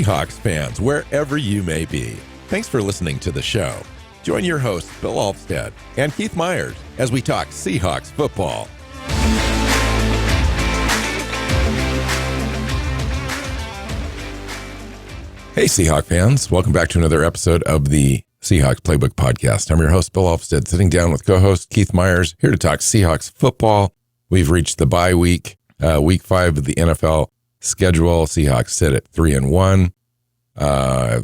Seahawks fans, wherever you may be. Thanks for listening to the show. Join your hosts, Bill Alvstad and Keith Myers, as we talk Seahawks football. Hey, Seahawks fans. Welcome back to another episode of the Seahawks Playbook podcast. I'm your host, Bill Alvstad, sitting down with co-host Keith Myers, here to talk Seahawks football. We've reached the bye week, week 5 of the NFL schedule. Seahawks sit at 3-1.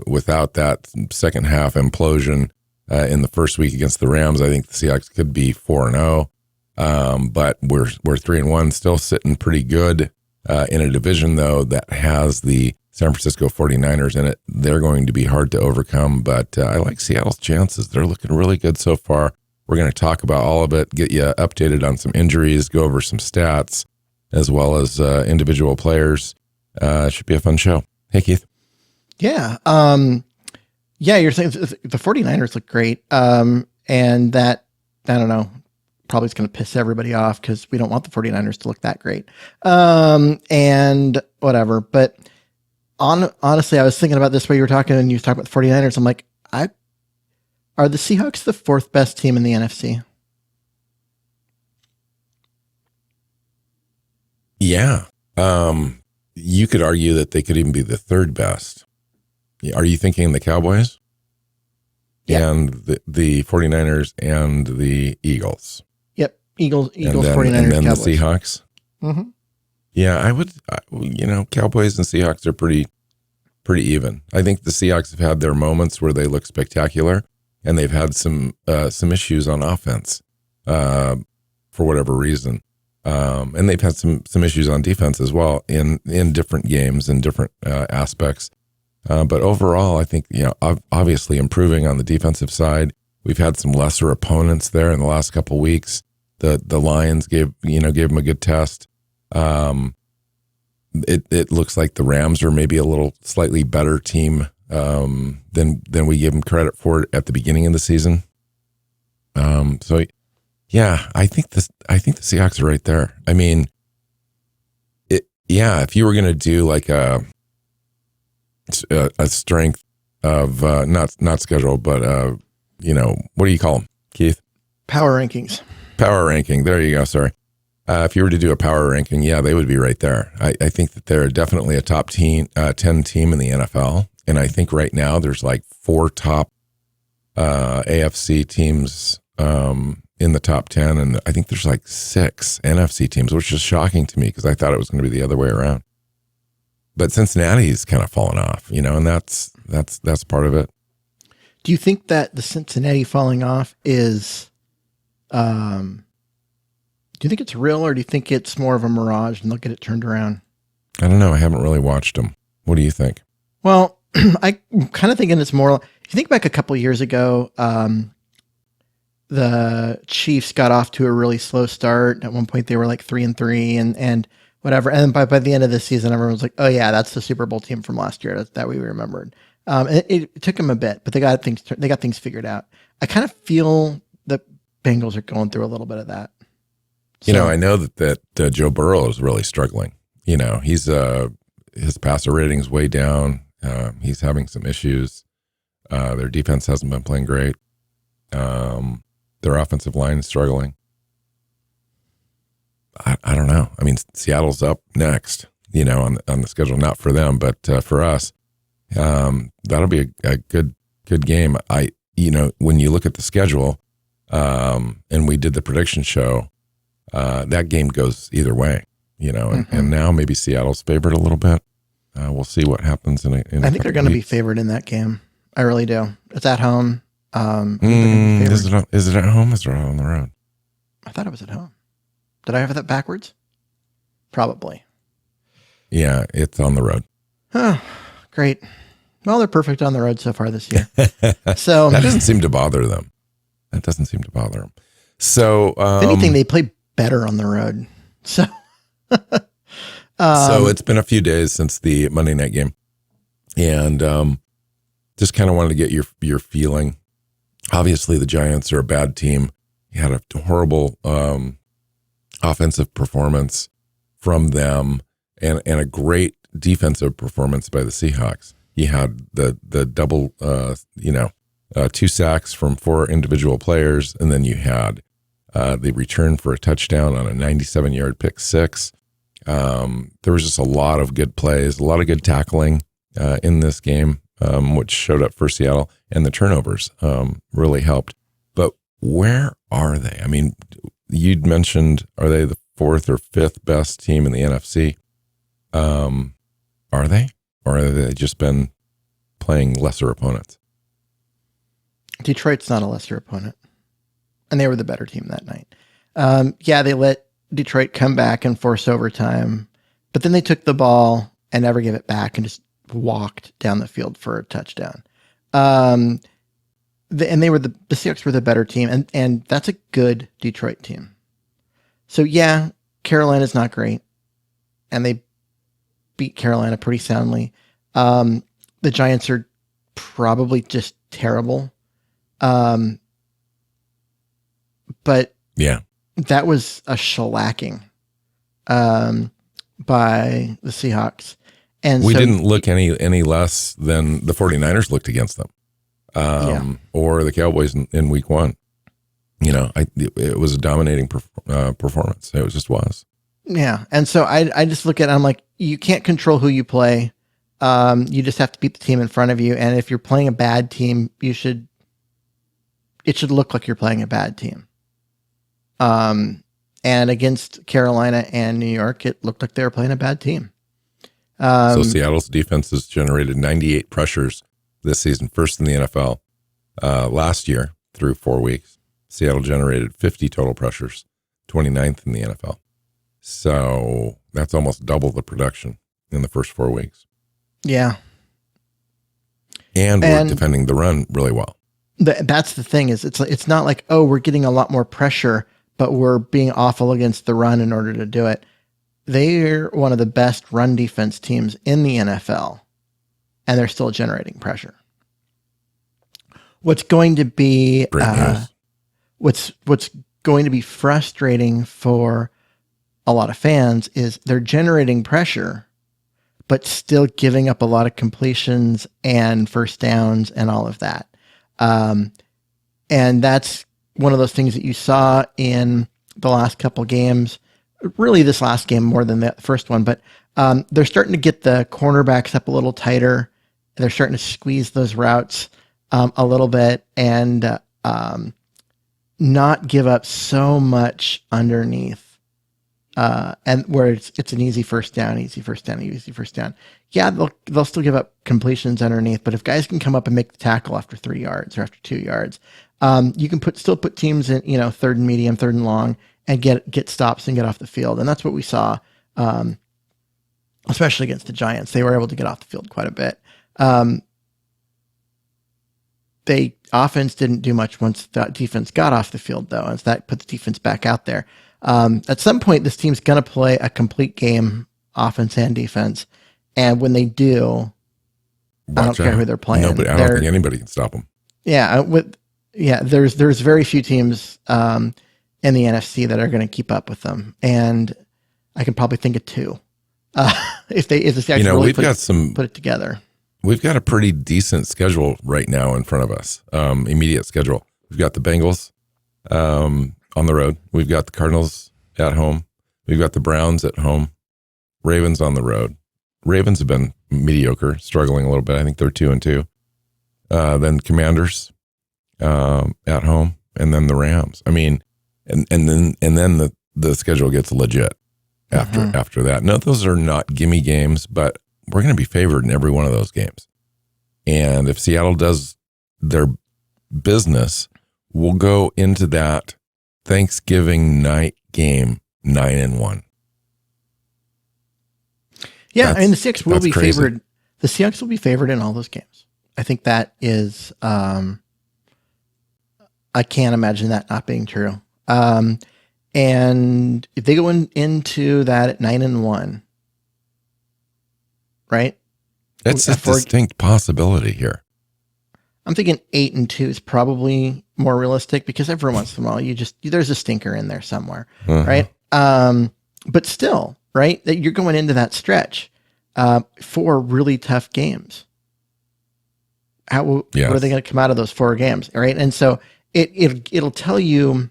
Without that second half implosion in the first week against the Rams, I think the Seahawks could be 4-0. But we're 3-1, still sitting pretty good in a division, though, that has the San Francisco 49ers in it. They're going to be hard to overcome, but I like Seattle's chances. They're looking really good so far. We're going to talk about all of it, get you updated on some injuries, go over some stats, as well as individual players. Should be a fun show. Hey, Keith. Yeah. You're saying the 49ers look great. And that, I don't know, probably is going to piss everybody off because we don't want the 49ers to look that great. And whatever. But honestly, I was thinking about this while you were talking and you were talking about the 49ers. I'm like, are the Seahawks the 4th best team in the NFC? Yeah. You could argue that they could even be the 3rd best. Are you thinking the Cowboys? Yeah. And the 49ers and the Eagles? Yep. Eagles, 49ers, and then Cowboys. The Seahawks? Mm-hmm. Yeah, I would, Cowboys and Seahawks are pretty even. I think the Seahawks have had their moments where they look spectacular, and they've had some issues on offense for whatever reason. And they've had some issues on defense as well in different games and different aspects. But overall, I think, obviously improving on the defensive side. We've had some lesser opponents there in the last couple of weeks. The Lions gave them a good test. It looks like the Rams are maybe a little slightly better team than we give them credit for at the beginning of the season. So yeah, I think the Seahawks are right there. I mean, if you were going to do like a strength of not schedule, but what do you call them, Keith? Power rankings. Power ranking. There you go. Sorry. If you were to do a power ranking, yeah, they would be right there. I think that they're definitely a top 10 team in the NFL. And I think right now there's like 4 top AFC teams in the top 10. And I think there's like 6 NFC teams, which is shocking to me because I thought it was going to be the other way around. But Cincinnati's kind of fallen off, and that's part of it. Do you think that the Cincinnati falling off is... do you think it's real, or do you think it's more of a mirage and they'll get it turned around? I don't know. I haven't really watched them. What do you think? Well, I'm kind of thinking it's more, if you think back a couple of years ago, the Chiefs got off to a really slow start. At one point they were like 3-3 and whatever. And by the end of the season, everyone was like, oh yeah, that's the Super Bowl team from last year that we remembered. It took them a bit, but they got things figured out. I kind of feel the Bengals are going through a little bit of that. So, I know that Joe Burrow is really struggling. He's his passer rating's way down. He's having some issues. Their defense hasn't been playing great. Their offensive line is struggling. I don't know. I mean, Seattle's up next, on the schedule, not for them, but for us. That'll be a good game. When you look at the schedule, and we did the prediction show, that game goes either way, and now maybe Seattle's favored a little bit. We'll see what happens I think they're going to be favored in that game. I really do. It's at home. Is it at home? Is it on the road? I thought it was at home. Did I have that backwards? Probably. Yeah, it's on the road. Oh, great. Well, they're perfect on the road so far this year. So that doesn't seem to bother them. So, if anything, they play better on the road. So, so it's been a few days since the Monday night game, and just kind of wanted to get your feeling. Obviously, the Giants are a bad team. You had a horrible offensive performance from them, and a great defensive performance by the Seahawks. You had the double, 2 sacks from 4 individual players, and then you had the return for a touchdown on a 97-yard pick six. There was just a lot of good plays, a lot of good tackling in this game, which showed up for Seattle, and the turnovers really helped. But where are they? I mean, you'd mentioned, are they the 4th or 5th best team in the NFC? Are they? Or have they just been playing lesser opponents? Detroit's not a lesser opponent. And they were the better team that night. They let Detroit come back and force overtime, but then they took the ball and never gave it back and just walked down the field for a touchdown. And they were the Seahawks were the better team, and that's a good Detroit team. So yeah, Carolina's not great, and they beat Carolina pretty soundly. The Giants are probably just terrible. But yeah, that was a shellacking by the Seahawks. And we didn't look any less than the 49ers looked against them, or the Cowboys in week 1. It was a dominating performance. It was. Yeah. And so I just look at it, I'm like, you can't control who you play. You just have to beat the team in front of you. And if you're playing a bad team, it should look like you're playing a bad team. And against Carolina and New York, it looked like they were playing a bad team. So Seattle's defense has generated 98 pressures this season, first in the NFL. Last year, through 4 weeks, Seattle generated 50 total pressures, 29th in the NFL. So that's almost double the production in the first 4 weeks. Yeah. And we're defending the run really well. That's the thing is it's not like, oh, we're getting a lot more pressure, but we're being awful against the run in order to do it. They're one of the best run defense teams in the NFL, and they're still generating pressure. What's going to be what's going to be frustrating for a lot of fans is they're generating pressure, but still giving up a lot of completions and first downs and all of that. And that's one of those things that you saw in the last couple games, really this last game more than the first one, but they're starting to get the cornerbacks up a little tighter. They're starting to squeeze those routes a little bit and not give up so much underneath. And where it's an easy first down. Yeah, they'll still give up completions underneath, but if guys can come up and make the tackle after 3 yards or after 2 yards, you can still put teams in, 3rd and medium, 3rd and long, and get stops and get off the field. And that's what we saw, especially against the Giants. They were able to get off the field quite a bit. They offense didn't do much once the defense got off the field, though, and that put the defense back out there. At some point, this team's going to play a complete game, offense and defense. And when they do, I don't care who they're playing. No, but I don't think anybody can stop them. Yeah, there's very few teams in the NFC that are going to keep up with them, and I can probably think of 2 if they actually really put it together. We've got a pretty decent schedule right now in front of us. Immediate schedule. We've got the Bengals on the road. We've got the Cardinals at home. We've got the Browns at home. Ravens on the road. Ravens have been mediocre, struggling a little bit. I think they're 2-2. Then Commanders at home, and then the Rams. I mean, and then the schedule gets legit after that. No, those are not gimme games, but we're going to be favored in every one of those games. And if Seattle does their business, we'll go into that Thanksgiving night game 9-1. Yeah, the Seahawks will be favored. The Seahawks will be favored in all those games. I think that is, I can't imagine that not being true. And if they go into that at 9-1, right? It's a distinct possibility here. I'm thinking 8-2 is probably more realistic because every once in a while there's a stinker in there somewhere, right? But still, right? That you're going into that stretch 4 really tough games. What Yes. are they going to come out of those 4 games, right? And so it'll tell you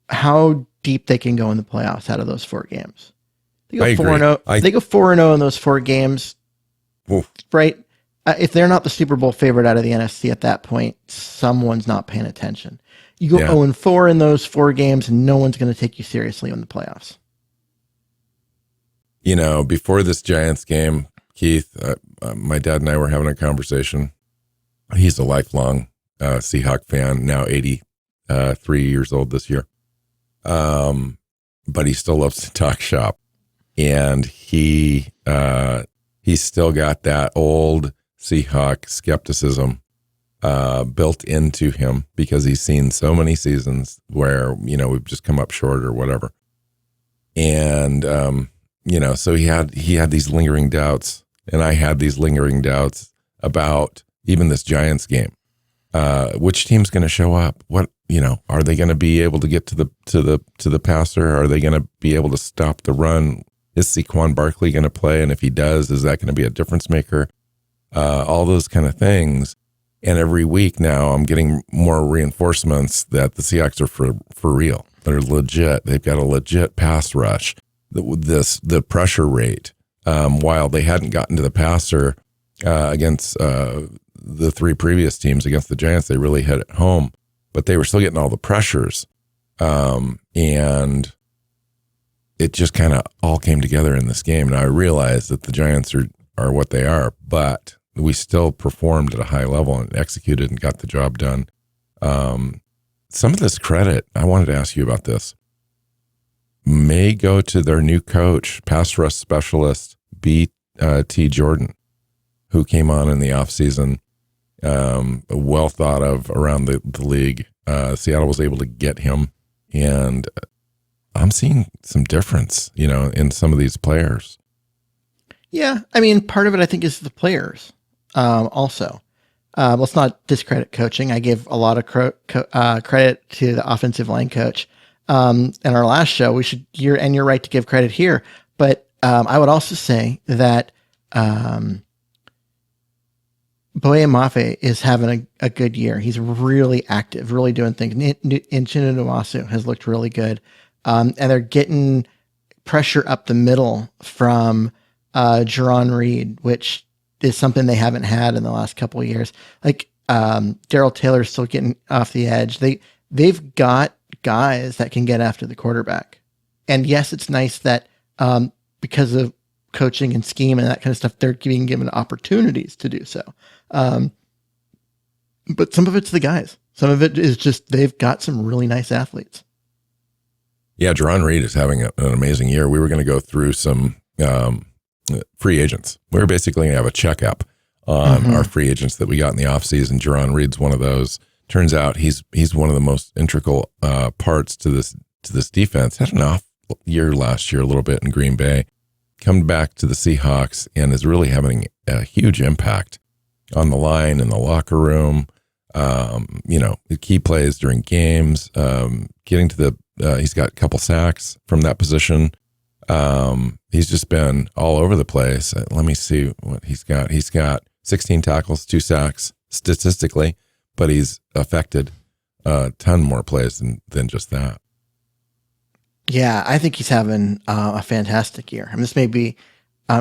how deep they can go in the playoffs out of those 4 games. They go 4-0. They go 4-0 in those 4 games, Oof. right? If they're not the Super Bowl favorite out of the NFC at that point, someone's not paying attention. You go 0-4 in those 4 games, and no one's going to take you seriously in the playoffs. You know, before this Giants game, Keith, my dad and I were having a conversation. He's a lifelong Seahawk fan, now 83 years old this year. But he still loves to talk shop. And he's still got that old Seahawk skepticism built into him because he's seen so many seasons where, you know, we've just come up short or whatever. And, you know, so he had these lingering doubts, and I had these lingering doubts about even this Giants game. Which team's going to show up? What, you know, are they going to be able to get to the passer? Are they going to be able to stop the run? Is Saquon Barkley going to play? And if he does, is that going to be a difference maker? All those kind of things. And every week now I'm getting more reinforcements that the Seahawks are for real. They're legit. They've got a legit pass rush. The pressure rate, while they hadn't gotten to the passer against the 3 previous teams against the Giants, they really hit it home, but they were still getting all the pressures. And it just kind of all came together in this game. And I realized that the Giants are what they are, but we still performed at a high level and executed and got the job done. Some of this credit, I wanted to ask you about this, may go to their new coach, pass rush specialist, B.T. Jordan, who came on in the offseason, well thought of around the league. Seattle was able to get him, and I'm seeing some difference, you know, in some of these players. Yeah, I mean, part of it I think is the players. Also, let's not discredit coaching. I give a lot of credit to the offensive line coach. In our last show, you're right to give credit here, but I would also say that Boye Mafe is having a good year. He's really active, really doing things. And Chinonwasu has looked really good. And they're getting pressure up the middle from Jerron Reed, which is something they haven't had in the last couple of years. Like Darrell Taylor's still getting off the edge. They've got guys that can get after the quarterback. And yes, it's nice that because of coaching and scheme and that kind of stuff, they're being given opportunities to do so. But some of it's the guys. Some of it is just they've got some really nice athletes. Yeah, Jerron Reed is having an amazing year. We were going to go through some free agents. We were basically going to have a checkup on our free agents that we got in the offseason. Jerron Reed's one of those. Turns out he's one of the most integral parts to this defense. Had an off year last year a little bit in Green Bay. Come back to the Seahawks and is really having a huge impact on the line, in the locker room. You know, the key plays during games, getting to he's got a couple sacks from that position. He's just been all over the place. Let me see what he's got. He's got 16 tackles, 2 sacks statistically, but he's affected a ton more plays than just that. Yeah, I think he's having a fantastic year. I mean, this may be,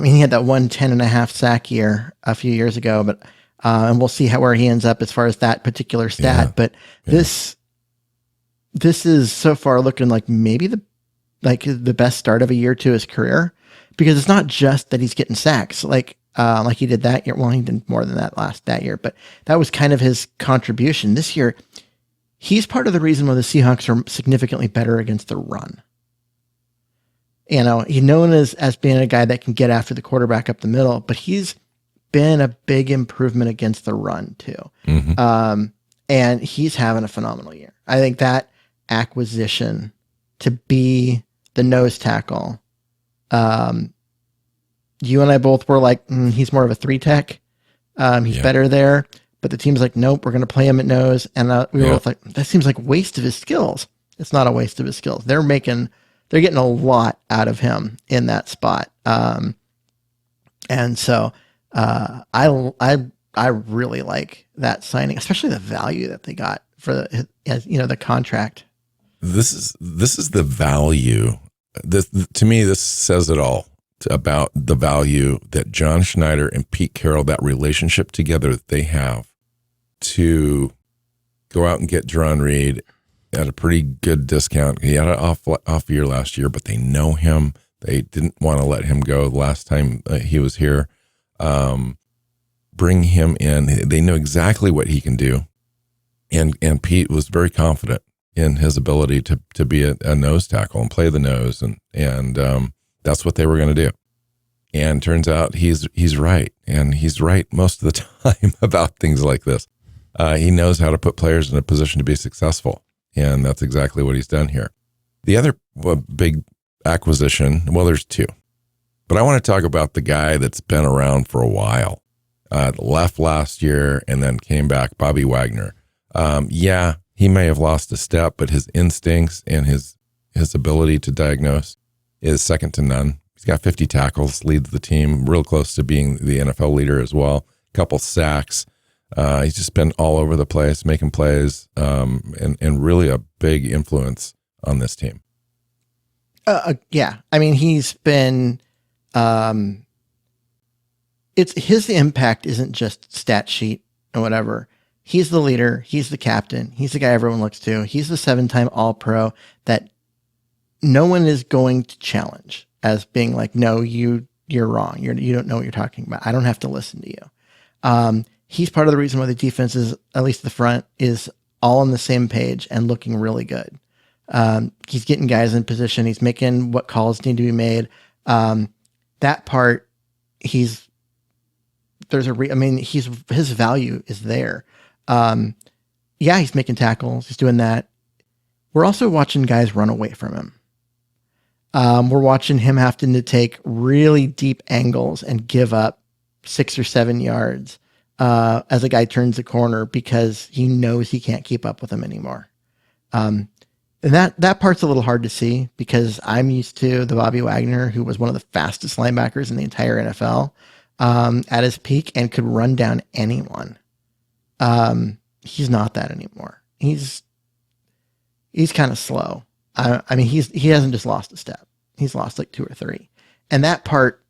he had that 10.5 sack year a few years ago, but and we'll see where he ends up as far as that particular stat. But this is so far looking like maybe the best start of a year to his career, because it's not just that he's getting sacks like he did that year. Well, he did more than that year, but that was kind of his contribution. This year, he's part of the reason why the Seahawks are significantly better against the run. You know, he's known as being a guy that can get after the quarterback up the middle, but he's been a big improvement against the run too. Mm-hmm. And he's having a phenomenal year. I think that acquisition to be the nose tackle, you and I both were like, he's more of a 3-tech. He's better there, but the team's like, nope, we're going to play him at nose. And we were both like, that seems like a waste of his skills. It's not a waste of his skills. They're getting a lot out of him in that spot. And so, I I really like that signing, especially the value that they got for the contract. This is the value. To me, this says it all about the value that John Schneider and Pete Carroll, that relationship together that they have, to go out and get Jerron Reed at a pretty good discount. He had an off year last year, but they know him. They didn't want to let him go the last time he was here. Bring him in. They know exactly what he can do. And Pete was very confident in his ability to be a nose tackle and play the nose. And that's what they were going to do. And turns out he's right. And he's right most of the time about things like this. He knows how to put players in a position to be successful. And that's exactly what he's done here. The other big acquisition, well, there's two. But I want to talk about the guy that's been around for a while. Left last year and then came back, Bobby Wagner. He may have lost a step, but his instincts and his ability to diagnose is second to none. He's got 50 tackles, leads the team, real close to being the NFL leader as well. A couple sacks. He's just been all over the place, making plays, and really a big influence on this team. Yeah. I mean, he's been, his impact isn't just stat sheet and whatever. He's the leader. He's the captain. He's the guy everyone looks to. He's the 7-time All-Pro that no one is going to challenge as being like, no, you're wrong. You don't know what you're talking about. I don't have to listen to you. He's part of the reason why the defense is, at least the front, is all on the same page and looking really good. He's getting guys in position. He's making what calls need to be made. That part, his value is there. He's making tackles. He's doing that. We're also watching guys run away from him. We're watching him having to take really deep angles and give up 6 or 7 yards as a guy turns the corner because he knows he can't keep up with him anymore. And that part's a little hard to see because I'm used to the Bobby Wagner, who was one of the fastest linebackers in the entire NFL at his peak and could run down anyone. He's not that anymore. He's kind of slow. I mean, he hasn't just lost a step. He's lost like 2 or 3. And that part,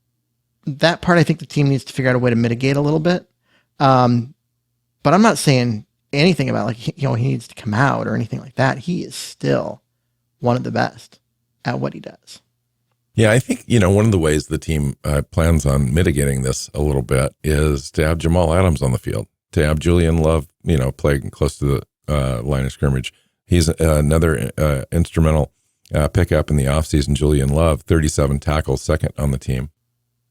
I think the team needs to figure out a way to mitigate a little bit. But I'm not saying anything about like, he needs to come out or anything like that. He is still one of the best at what he does. Yeah, I think, one of the ways the team plans on mitigating this a little bit is to have Jamal Adams on the field, to have Julian Love, playing close to the line of scrimmage. He's another instrumental pickup in the offseason. Julian Love, 37 tackles, second on the team.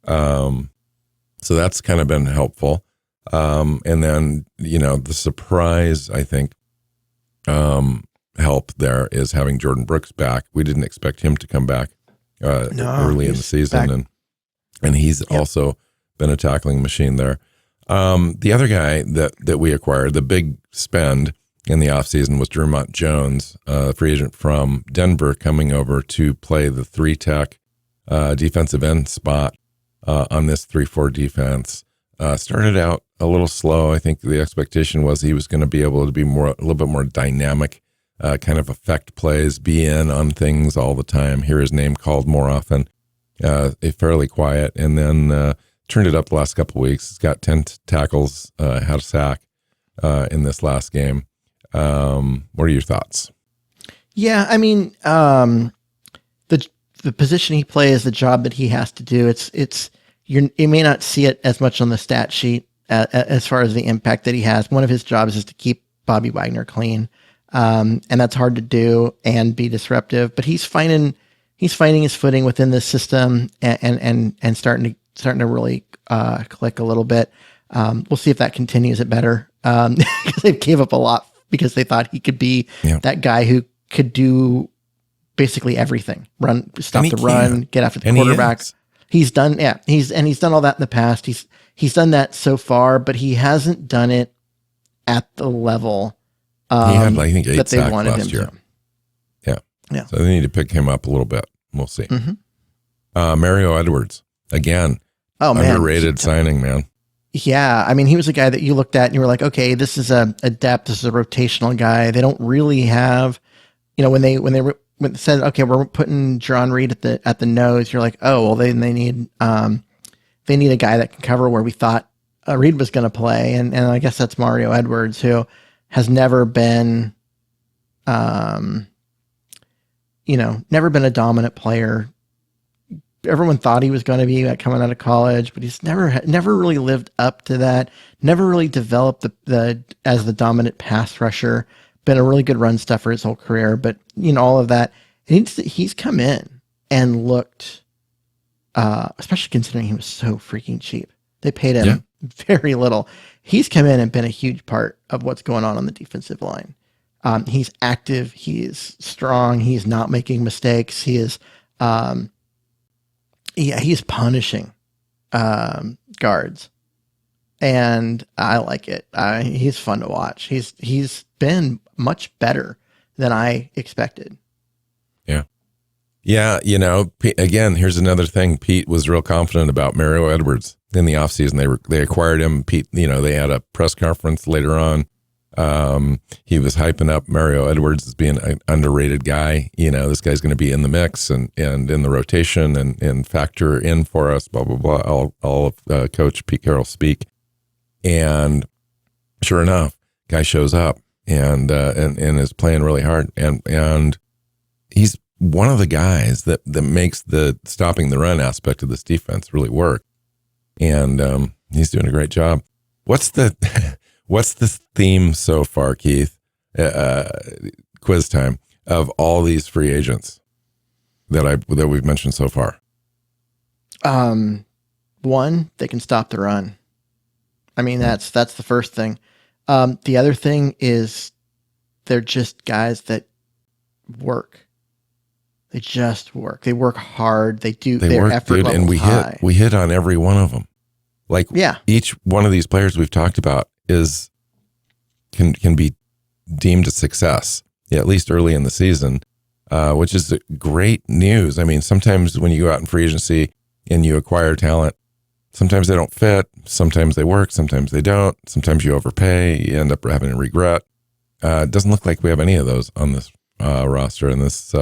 So that's kind of been helpful. And then, the surprise, I think, help there is having Jordan Brooks back. We didn't expect him to come back early in the season. Back. And he's also been a tackling machine there. The other guy that we acquired, the big spend in the offseason, was Dermont Jones, free agent from Denver, coming over to play the 3-tech defensive end spot on this 3-4 defense. Started out a little slow. I think the expectation was he was going to be able to be a little bit more dynamic, kind of affect plays, be in on things all the time, hear his name called more often, fairly quiet, and then turned it up the last couple of weeks. He's got 10 tackles, had a sack in this last game. What are your thoughts? Yeah, I mean, the position he plays, the job that he has to do, you may not see it as much on the stat sheet as far as the impact that he has. One of his jobs is to keep Bobby Wagner clean, and that's hard to do and be disruptive. But he's finding his footing within this system and starting to really click a little bit. We'll see if that continues it better because they gave up a lot because they thought he could be that guy who could do basically everything: stop the run, get after the quarterback. He's done, he's done all that in the past. He's done that so far, but he hasn't done it at the level he had, I think, 8 that they sacks wanted last him year. to. Yeah. So they need to pick him up a little bit. We'll see. Mm-hmm. Mario Edwards, again, underrated signing, man. Yeah, I mean, he was a guy that you looked at and you were like, okay, this is a depth, this is a rotational guy. They don't really have, when they said, okay, we're putting John Reed at the nose, you're like, oh, well, they need a guy that can cover where we thought Reed was going to play, and I guess that's Mario Edwards, who has never been, never been a dominant player. Everyone thought he was going to be coming out of college, but he's never really lived up to that. Never really developed as the dominant pass rusher. Been a really good run stuffer his whole career, but all of that. He's come in and looked, especially considering he was so freaking cheap. They paid him very little. He's come in and been a huge part of what's going on the defensive line. He's active. He is strong. He's not making mistakes. He is. He's punishing guards, and I like it. He's fun to watch. He's been much better than I expected. Yeah. Again, here's another thing. Pete was real confident about Mario Edwards in the offseason. They acquired him. Pete, they had a press conference later on. He was hyping up Mario Edwards as being an underrated guy. This guy's going to be in the mix and in the rotation and factor in for us, blah, blah, blah, all of Coach Pete Carroll speak. And sure enough, guy shows up and is playing really hard. And he's one of the guys that makes the stopping the run aspect of this defense really work. And he's doing a great job. What's the theme so far, Keith? Quiz time of all these free agents that we've mentioned so far. One, they can stop the run. I mean, that's the first thing. The other thing is they're just guys that work. They just work. They work hard. They do. Their effort level and we hit on every one of them. Each one of these players we've talked about can be deemed a success, at least early in the season, which is great news. I mean, sometimes when you go out in free agency and you acquire talent, sometimes they don't fit, sometimes they work, sometimes they don't, sometimes you overpay, you end up having a regret. It doesn't look like we have any of those on this roster in this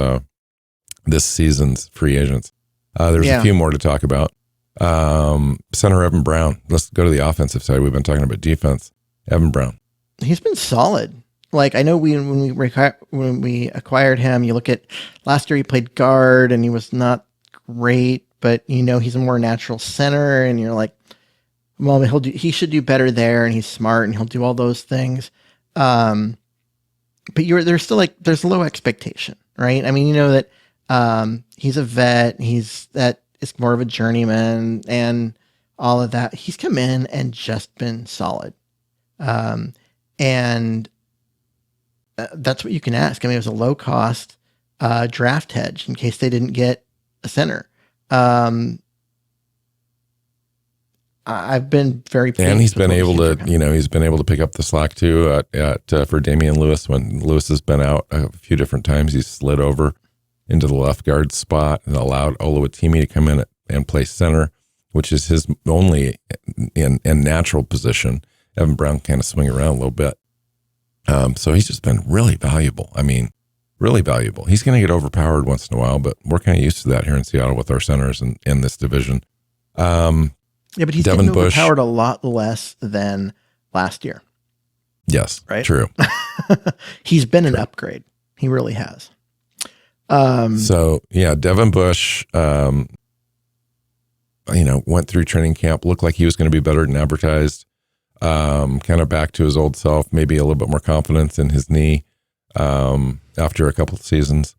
season's free agents. There's a few more to talk about. Center Evan Brown. Let's go to the offensive side. We've been talking about defense. Evan Brown. He's been solid. I know when we acquired him, you look at last year he played guard and he was not great, but he's a more natural center, and you're like, well, he should do better there, and he's smart and he'll do all those things. But there's still there's low expectation, right? I mean, that he's a vet, he's more of a journeyman and all of that. He's come in and just been solid. And that's what you can ask. I mean, it was a low cost draft hedge in case they didn't get a center. I've been very pleased. And he's been able to pick up the slack too for Damian Lewis when Lewis has been out a few different times. He's slid over into the left guard spot and allowed Oluwatimi to come in and play center, which is his only and natural position. Evan Brown kind of swing around a little bit. So he's just been really valuable. I mean, really valuable. He's going to get overpowered once in a while, but we're kind of used to that here in Seattle with our centers in this division. But he's getting overpowered a lot less than last year. Yes, right? True. He's been an upgrade. He really has. Devin Bush, went through training camp, looked like he was going to be better than advertised. Kind of back to his old self, maybe a little bit more confidence in his knee after a couple of seasons.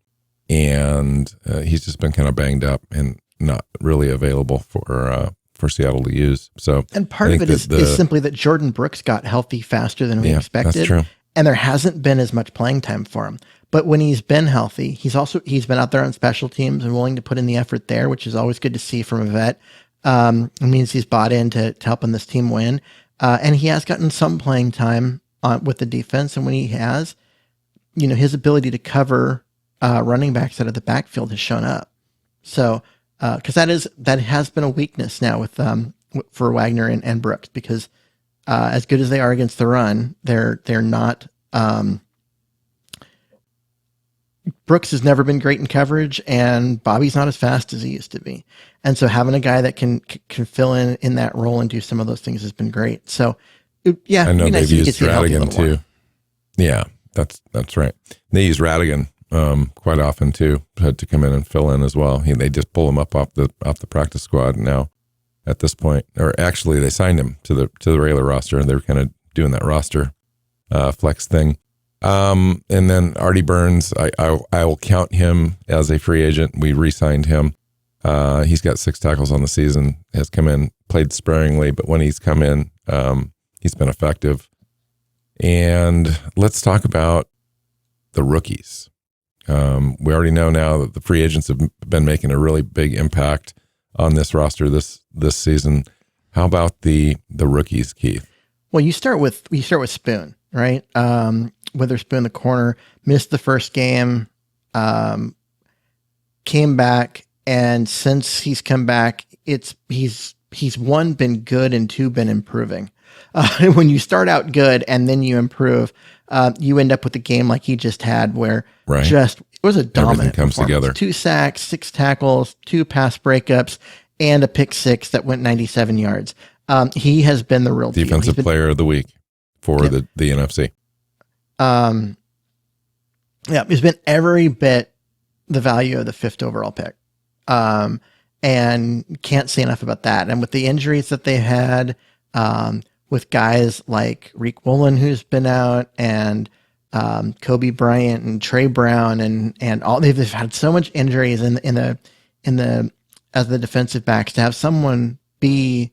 And he's just been kind of banged up and not really available for Seattle to use. And part of it is simply that Jordan Brooks got healthy faster than we expected. That's true. And there hasn't been as much playing time for him. But when he's been healthy, he's been out there on special teams and willing to put in the effort there, which is always good to see from a vet. It means he's bought into helping this team win. And he has gotten some playing time with the defense. And when he has, his ability to cover running backs out of the backfield has shown up. So, because that has been a weakness now with for Wagner and Brooks, because as good as they are against the run, they're not. Brooks has never been great in coverage, and Bobby's not as fast as he used to be. And so having a guy that can fill in that role and do some of those things has been great. So, yeah, I know nice they've used Radigan too. Yeah, that's right. They use Radigan quite often too, to come in and fill in as well. They just pull him up off the practice squad now at this point, or actually they signed him to the regular roster, and they were kind of doing that roster flex thing. And then Artie Burns, I will count him as a free agent. We re-signed him. He's got 6 tackles on the season, has come in, played sparingly, but when he's come in, he's been effective. And let's talk about the rookies. We already know now that the free agents have been making a really big impact on this roster this season. How about the rookies, Keith? Well, you start with Spoon, right? Witherspoon, the corner, missed the first game, came back, and since he's come back, he's one, been good, and 2, been improving. When you start out good and then you improve, you end up with a game like he just had, where it was a dominant everything comes together. 2 sacks, 6 tackles, 2 pass breakups, and a pick 6 that went 97 yards. He has been the real defensive player of the week for the NFC. He's been every bit the value of the 5th overall pick. And can't say enough about that. And with the injuries that they had, with guys like Reek Woolen, who's been out, and Kobe Bryant and Trey Brown, and all, they've had so much injuries in the as the defensive backs, to have someone be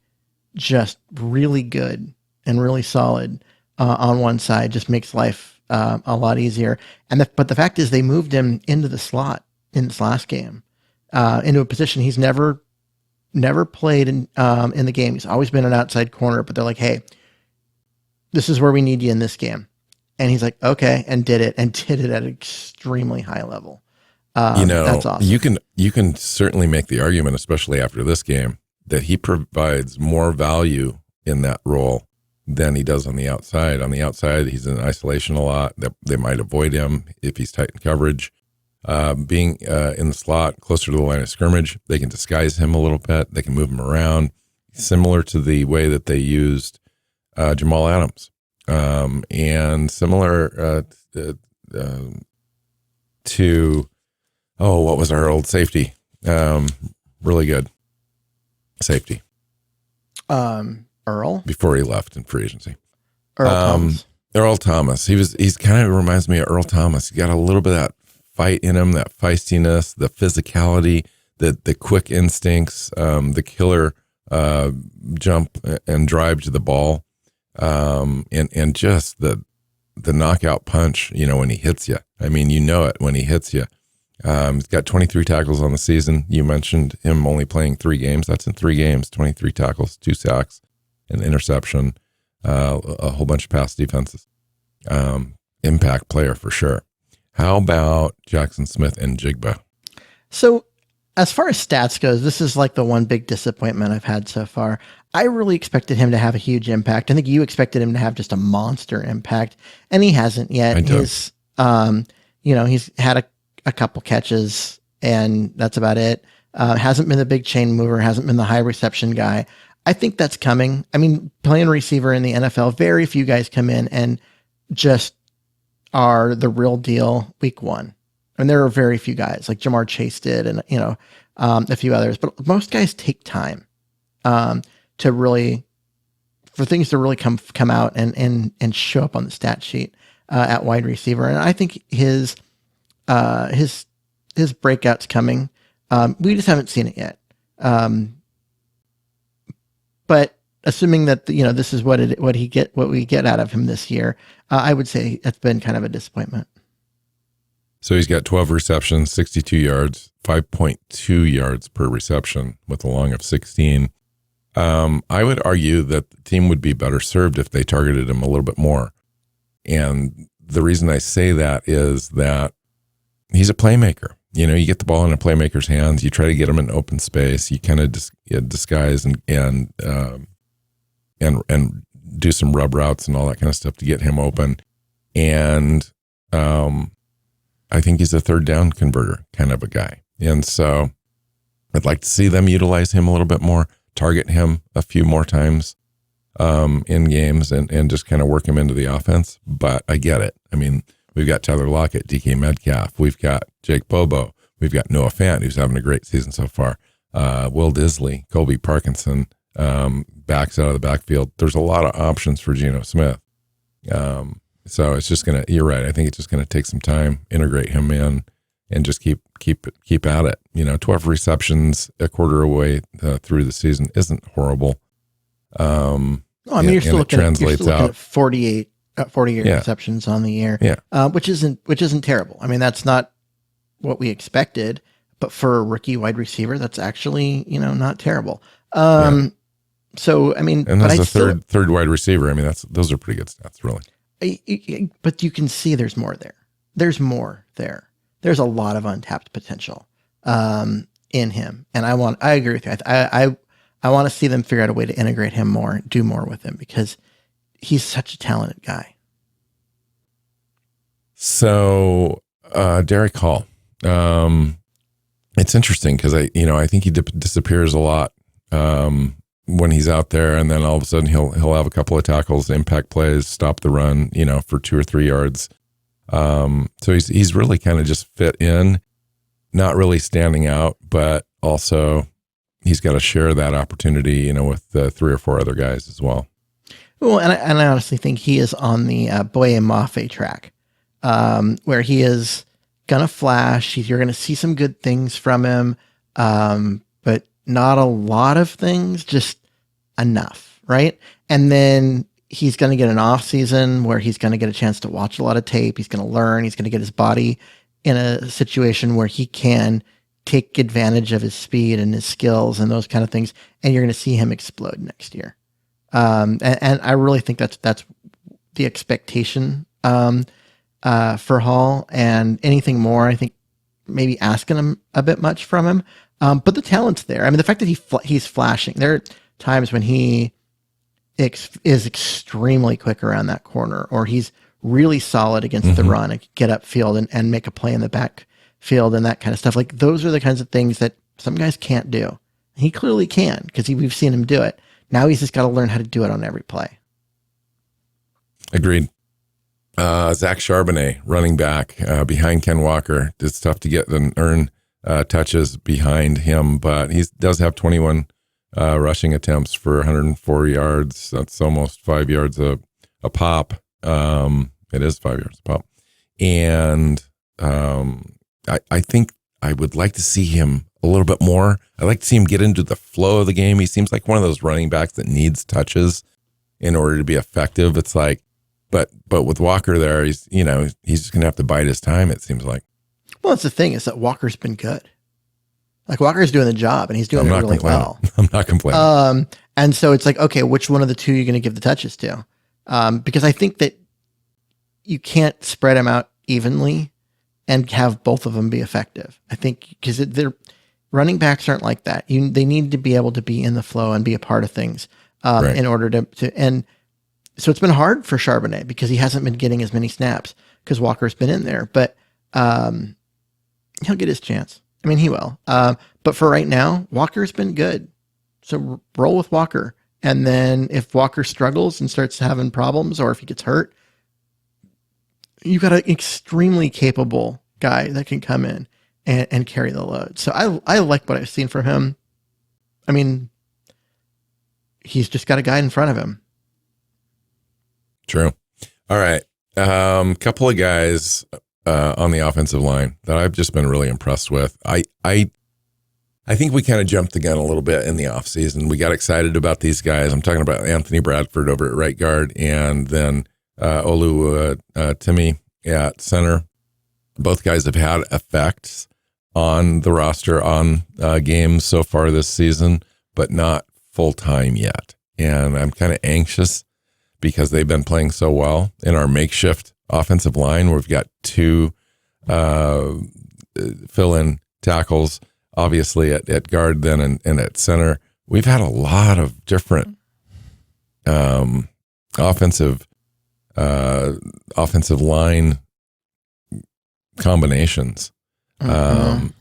just really good and really solid on one side just makes life a lot easier. But the fact is, they moved him into the slot in this last game, into a position he's never played in the game. He's always been an outside corner, but they're like, hey, this is where we need you in this game. And he's like, okay, and did it at an extremely high level. That's awesome. You can certainly make the argument, especially after this game, that he provides more value in that role than he does on the outside. On the outside, he's in isolation a lot. They might avoid him if he's tight in coverage. Being in the slot, closer to the line of scrimmage, they can disguise him a little bit. They can move him around, similar to the way that they used Jamal Adams, and similar to what was our old safety? Really good safety. Earl? Before he left in free agency. Thomas. Earl Thomas. He's kind of reminds me of Earl Thomas. He got a little bit of that fight in him, that feistiness, the physicality, the quick instincts, the killer jump and drive to the ball, and just the knockout punch, when he hits you. I mean, it when he hits you. He's got 23 tackles on the season. You mentioned him only playing 3 games. That's in 3 games, 23 tackles, 2 sacks, an interception, a whole bunch of pass defenses. Impact player for sure. How about Jackson Smith and Jigba? So as far as stats goes, this is like the one big disappointment I've had so far. I really expected him to have a huge impact. I think you expected him to have just a monster impact, and he hasn't yet. He's had a couple catches, and that's about it. Hasn't been the big chain mover, hasn't been the high reception guy. I think that's coming. I mean, playing receiver in the NFL, very few guys come in and just are the real deal week 1. And there are very few guys, like Jamar Chase did, and a few others. But most guys take time for things to really come out and show up on the stat sheet at wide receiver. And I think his breakout's coming. We just haven't seen it yet. But assuming that this is what we get out of him this year, I would say it's been kind of a disappointment. So he's got 12 receptions, 62 yards, 5.2 yards per reception with a long of 16. I would argue that the team would be better served if they targeted him a little bit more. And the reason I say that is that he's a playmaker. You get the ball in a playmaker's hands. You try to get him in open space. You kind of disguise and do some rub routes and all that kind of stuff to get him open. And I think he's a third down converter kind of a guy. And so I'd like to see them utilize him a little bit more, target him a few more times in games and just kind of work him into the offense. But I get it. I mean, we've got Tyler Lockett, DK Metcalf. We've got Jake Bobo. We've got Noah Fant, who's having a great season so far. Will Disley, Colby Parkinson, backs out of the backfield. There's a lot of options for Geno Smith. So it's just you're right. I think it's just going to take some time, integrate him in, and just keep at it. 12 receptions a quarter away through the season isn't horrible. You're still looking at 48 receptions on the year, which isn't terrible. I mean, that's not what we expected, but for a rookie wide receiver, that's actually, not terrible. So, I mean, and that's a third wide receiver. I mean, those are pretty good stats, really. But you can see there's more there. There's more there. There's a lot of untapped potential in him. And I agree with you. I want to see them figure out a way to integrate him more, do more with him, because he's such a talented guy. So, Derek Hall, it's interesting because I think he disappears a lot when he's out there, and then all of a sudden he'll have a couple of tackles, impact plays, stop the run, for 2 or 3 yards. So he's really kind of just fit in, not really standing out, but also he's got to share that opportunity, with 3 or 4 other guys as well. Well, and I honestly think he is on the Boye Mafe track, where he is gonna flash. You're gonna see some good things from him, but not a lot of things, just enough, right? And then he's going to get an off season where he's going to get a chance to watch a lot of tape. He's going to learn. He's going to get his body in a situation where he can take advantage of his speed and his skills and those kind of things. And you're going to see him explode next year. And I really think that's the expectation for Hall, and anything more, I think maybe asking him a bit much from him. But the talent's there. I mean, the fact that he's flashing. There are times when he is extremely quick around that corner, or he's really solid against the run and get upfield and make a play in the backfield and that kind of stuff. Like, those are the kinds of things that some guys can't do. He clearly can, because we've seen him do it. Now he's just got to learn how to do it on every play. Agreed. Zach Charbonnet, running back, behind Ken Walker. It's tough to get and earn touches behind him, but he does have 21 rushing attempts for 104 yards. That's almost 5 yards a pop. It is 5 yards a pop. And I think I would like to see him a little bit more. I'd like to see him get into the flow of the game. He seems like one of those running backs that needs touches in order to be effective. It's like, but with Walker there, he's just going to have to bide his time, it seems like. Well, that's the thing, is that Walker's been good. Like, Walker's doing the job, and he's doing it really well. I'm not complaining. And so it's like, okay, which one of the two are you going to give the touches to? Because I think that you can't spread them out evenly and have both of them be effective. I think because their running backs aren't like that. They need to be able to be in the flow and be a part of things right, in order to. And so it's been hard for Charbonnet because he hasn't been getting as many snaps because Walker's been in there. But he'll get his chance. I mean, he will. But for right now, Walker's been good. So roll with Walker. And then if Walker struggles and starts having problems, or if he gets hurt, you've got an extremely capable guy that can come in and carry the load. So I like what I've seen from him. I mean, he's just got a guy in front of him. True. All right. Couple of guys on the offensive line that I've just been really impressed with. I think we kind of jumped the gun a little bit in the offseason. We got excited about these guys. I'm talking about Anthony Bradford over at right guard, and then Olu Timmy at center. Both guys have had effects on the roster on games so far this season, but not full-time yet. And I'm kind of anxious because they've been playing so well in our makeshift offensive line. We've got two fill in tackles, obviously at guard then and at center. We've had a lot of different offensive line combinations. And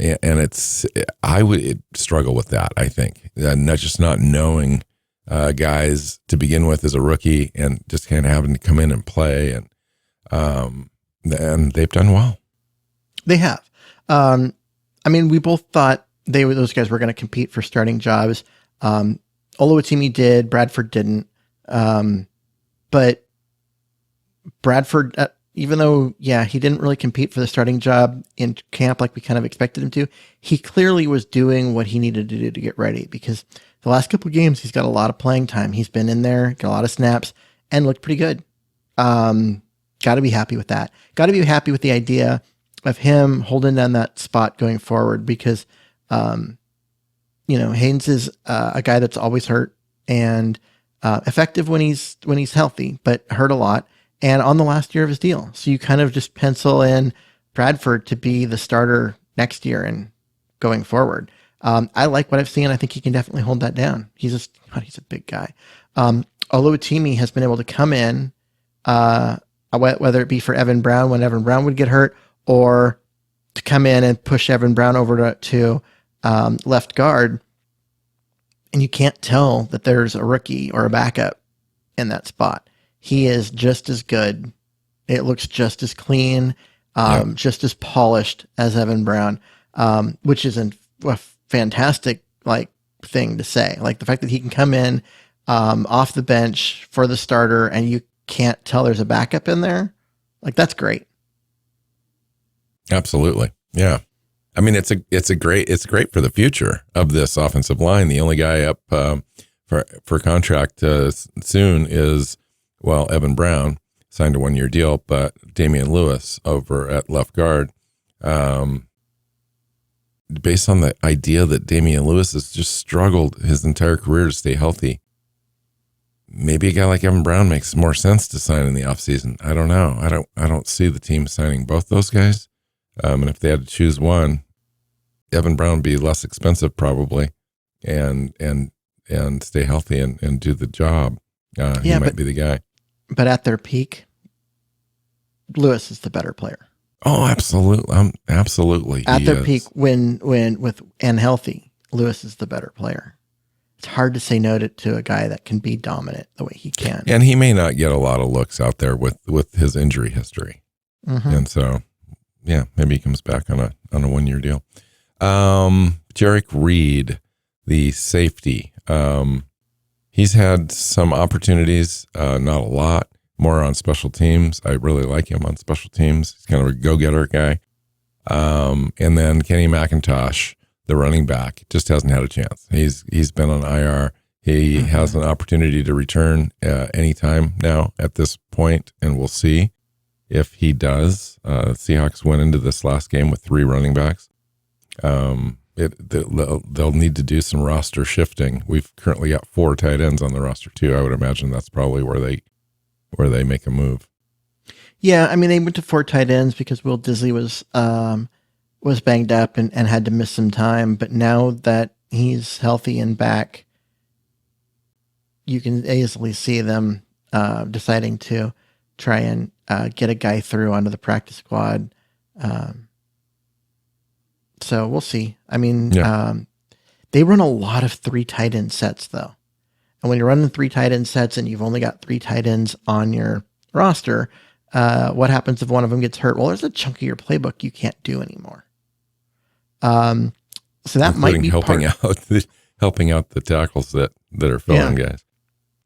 I would struggle with that, I think. Not knowing guys to begin with as a rookie and just kind of having to come in and play. And they've done well. They have. We both thought those guys were going to compete for starting jobs. Oluwatimi did, Bradford didn't. But Bradford, even though, he didn't really compete for the starting job in camp like we kind of expected him to, he clearly was doing what he needed to do to get ready, because the last couple of games, he's got a lot of playing time. He's been in there, got a lot of snaps, and looked pretty good. Got to be happy with that. Got to be happy with the idea of him holding down that spot going forward, because, Haynes is a guy that's always hurt and effective when he's healthy, but hurt a lot, and on the last year of his deal. So you kind of just pencil in Bradford to be the starter next year and going forward. I like what I've seen. I think he can definitely hold that down. He's a big guy. Oluwatimi has been able to come in, whether it be for Evan Brown when Evan Brown would get hurt, or to come in and push Evan Brown over to left guard. And you can't tell that there's a rookie or a backup in that spot. He is just as good. It looks just as clean, just as polished as Evan Brown, which is a fantastic thing to say. Like the fact that he can come in off the bench for the starter and you can't tell there's a backup in there. That's great. Absolutely. Yeah. It's great for the future of this offensive line. The only guy up for contract soon is, Evan Brown signed a 1-year deal, but Damian Lewis over at left guard. Based on the idea that Damian Lewis has just struggled his entire career to stay healthy, maybe a guy like Evan Brown makes more sense to sign in the offseason. I don't know. I don't see the team signing both those guys. And if they had to choose one, Evan Brown would be less expensive probably, and stay healthy and do the job. He might be the guy. But at their peak, Lewis is the better player. Oh, absolutely. Absolutely. At their peak, when with and healthy, Lewis is the better player. It's hard to say no to a guy that can be dominant the way he can. And he may not get a lot of looks out there with his injury history. Mm-hmm. And so, maybe he comes back on a 1-year deal. Jarek Reed, the safety. He's had some opportunities, not a lot, more on special teams. I really like him on special teams. He's kind of a go-getter guy. And then Kenny McIntosh, the running back, just hasn't had a chance. He's been on IR. He has an opportunity to return anytime now at this point, and we'll see if he does. Seahawks went into this last game with 3 running backs. They'll need to do some roster shifting. We've currently got 4 tight ends on the roster too. I would imagine that's probably where they make a move. Yeah, they went to 4 tight ends because Will Disley was banged up and had to miss some time. But now that he's healthy and back, you can easily see them deciding to try and get a guy through onto the practice squad. So we'll see. They run a lot of 3 tight end sets though. And when you're running 3 tight end sets and you've only got 3 tight ends on your roster, what happens if one of them gets hurt? Well, there's a chunk of your playbook you can't do anymore. So that might be helping out the tackles that are filling guys.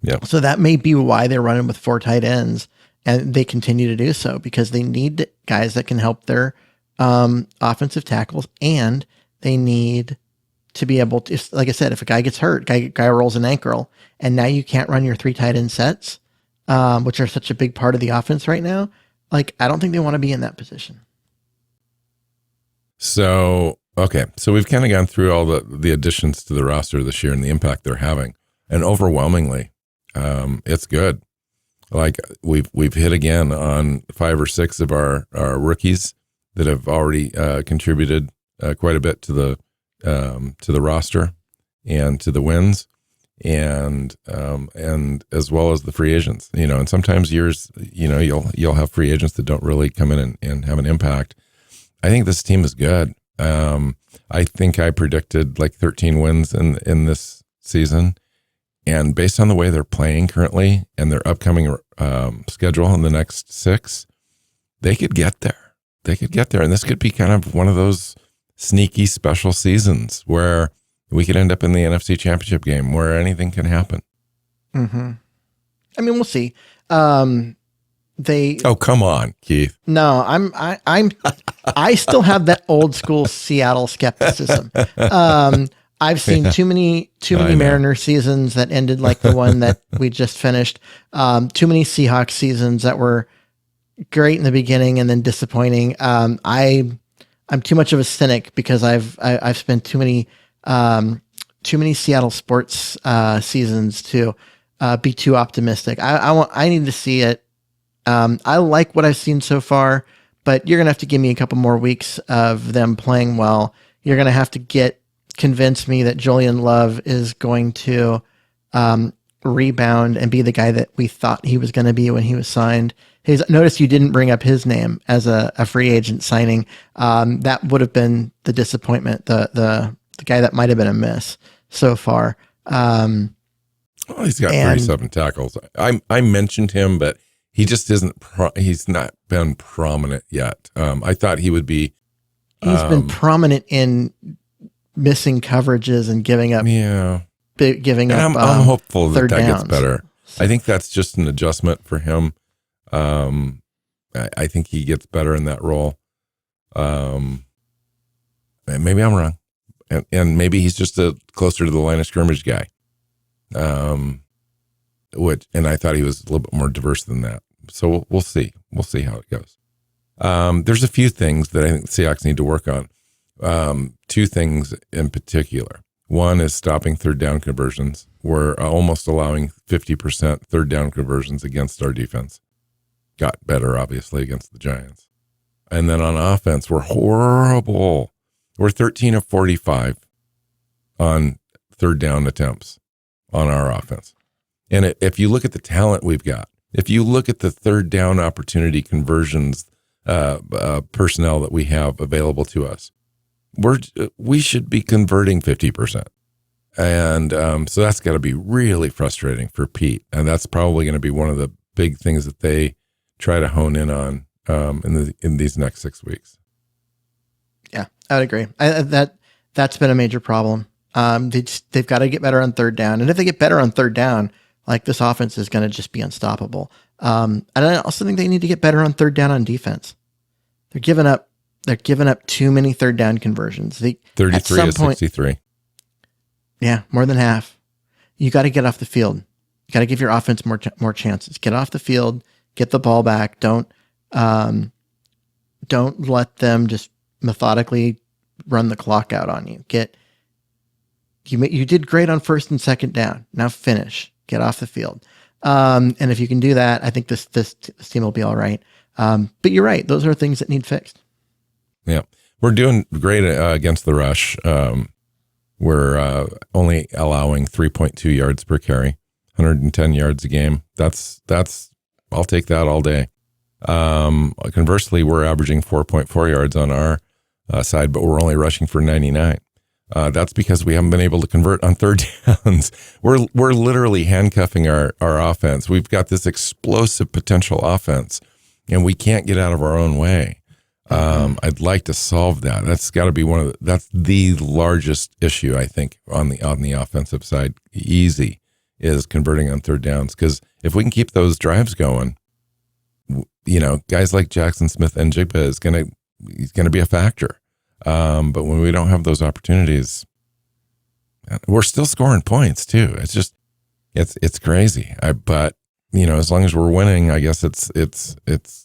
Yeah. So that may be why they're running with 4 tight ends, and they continue to do so because they need guys that can help their offensive tackles, and they need to be able to, like I said, if a guy gets hurt, guy rolls an ankle, and now you can't run your 3 tight end sets, which are such a big part of the offense right now. I don't think they want to be in that position. So, okay. So we've kind of gone through all the additions to the roster this year and the impact they're having. And overwhelmingly, it's good. We've hit again on 5 or 6 of our rookies that have already contributed quite a bit to the roster and to the wins, and as well as the free agents. And sometimes years, you'll have free agents that don't really come in and have an impact. I think this team is good. I think I predicted like 13 wins in this season. And based on the way they're playing currently and their upcoming schedule in the next 6, they could get there. And this could be kind of one of those sneaky special seasons where we could end up in the NFC Championship game where anything can happen. Mm-hmm. I mean, we'll see. Oh, come on, Keith. No, I still have that old school Seattle skepticism. I've seen too many Mariner seasons that ended like the one that we just finished. Too many Seahawks seasons that were great in the beginning and then disappointing. I'm too much of a cynic because I've spent too many Seattle sports seasons to be too optimistic. I need to see it. I like what I've seen so far, but you're gonna have to give me a couple more weeks of them playing well. You're gonna have to convince me that Julian Love is going to rebound and be the guy that we thought he was going to be when he was signed. Notice you didn't bring up his name as a free agent signing. That would have been the disappointment, the guy that might have been a miss so far. Well, he's got 37 tackles. I mentioned him, but he just isn't. He's not been prominent yet. I thought he would be. He's been prominent in missing coverages and giving up. Yeah, giving up. I'm hopeful that downs. Gets better. I think that's just an adjustment for him. I think he gets better in that role. Maybe I'm wrong, and maybe he's just closer to the line of scrimmage guy. And I thought he was a little bit more diverse than that. So we'll see. We'll see how it goes. There's a few things that I think the Seahawks need to work on. 2 things in particular. One is stopping third down conversions. We're almost allowing 50% third down conversions against our defense. Got better, obviously, against the Giants. And then on offense, we're horrible. We're 13 of 45 on third down attempts on our offense. And if you look at the talent we've got, if you look at the third down opportunity conversions personnel that we have available to us, we should be converting 50%. And so that's got to be really frustrating for Pete. And that's probably going to be one of the big things that they try to hone in on in these next 6 weeks. Yeah, I would agree. That's been a major problem. They've got to get better on third down. And if they get better on third down, like this offense is going to just be unstoppable. And I also think they need to get better on third down on defense. They're giving up too many third down conversions. 33 to 63. Yeah, more than half. You got to get off the field. You got to give your offense more chances. Get off the field, get the ball back. Don't let them just methodically run the clock out on you. You did great on first and second down. Now finish. Get off the field. And if you can do that, I think this team will be all right. But you're right; those are things that need fixed. Yeah, we're doing great against the rush. We're only allowing 3.2 yards per carry, 110 yards a game. That's I'll take that all day. Conversely, we're averaging 4.4 yards on our side, but we're only rushing for 99. That's because we haven't been able to convert on third downs. We're literally handcuffing our offense. We've got this explosive potential offense, and we can't get out of our own way. I'd like to solve that. That's got to be that's the largest issue, I think, on the offensive side. Easy is converting on third downs, because if we can keep those drives going, guys like Jackson Smith and Jigba he's gonna be a factor. But when we don't have those opportunities, we're still scoring points too. It's just it's crazy. But as long as we're winning, I guess it's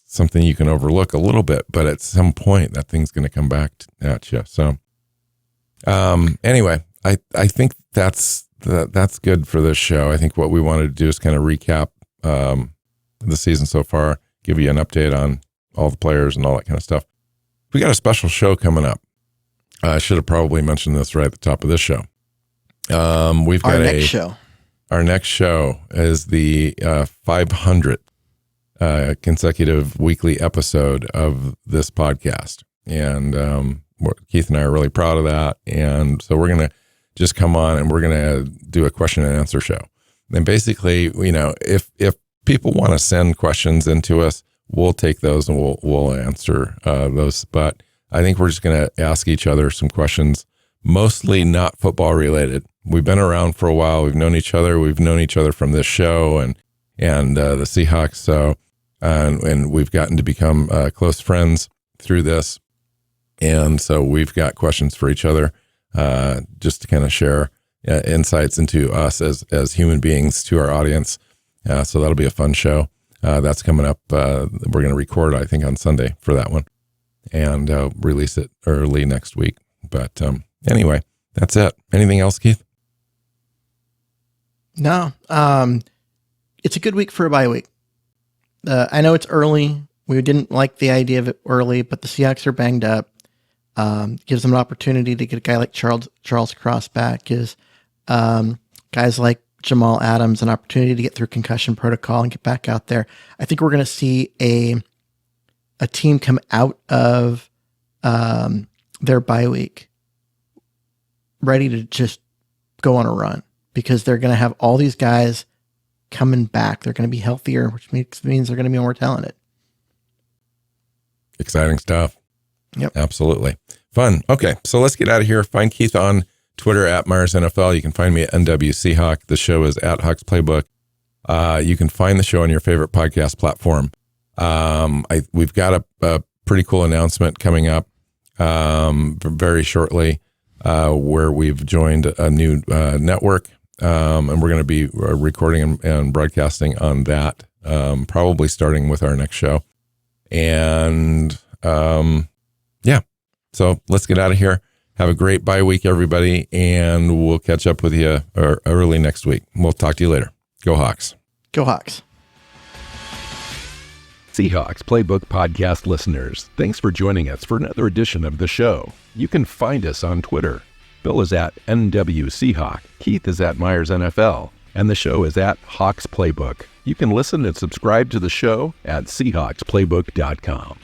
something you can overlook a little bit, but at some point that thing's going to come back at you. So, anyway, I think that's good for this show. I think what we wanted to do is kind of recap, the season so far, give you an update on all the players and all that kind of stuff. we got a special show coming up. I should have probably mentioned this right at the top of this show. We've got our next show is the 500th consecutive weekly episode of this podcast. And Keith and I are really proud of that. And so we're going to just come on and we're going to do a question and answer show. And basically, if people want to send questions into us, we'll take those and we'll answer those. But I think we're just going to ask each other some questions, mostly not football related. We've been around for a while. We've known each other. We've known each other from this show and the Seahawks. So, and we've gotten to become close friends through this. And so we've got questions for each other, just to kind of share insights into us as human beings to our audience. So that'll be a fun show. That's coming up. We're going to record, I think, on Sunday for that one and release it early next week. But anyway, that's it. Anything else, Keith? No. It's a good week for a bye week. I know it's early. We didn't like the idea of it early, but the Seahawks are banged up. Gives them an opportunity to get a guy like Charles Cross back. Gives guys like Jamal Adams an opportunity to get through concussion protocol and get back out there. I think we're going to see a team come out of their bye week ready to just go on a run because they're going to have all these guys coming back. They're going to be healthier, which means they're going to be more talented. Exciting stuff. Yep. Absolutely. Fun. Okay. So let's get out of here. Find Keith on Twitter at Myers NFL. You can find me at NW Seahawk. The show is at Hawks Playbook. You can find the show on your favorite podcast platform. We've got a pretty cool announcement coming up very shortly where we've joined a new network, and we're going to be recording and broadcasting on that, probably starting with our next show. And yeah, so let's get out of here. Have a great bye week, everybody, and we'll catch up with you early next week. We'll talk to you later. Go Hawks. Go Hawks. Seahawks Playbook podcast listeners, thanks for joining us for another edition of the show. You can find us on Twitter. Bill is at NW Seahawk, Keith is at Myers NFL, and the show is at Hawks Playbook. You can listen and subscribe to the show at SeahawksPlaybook.com.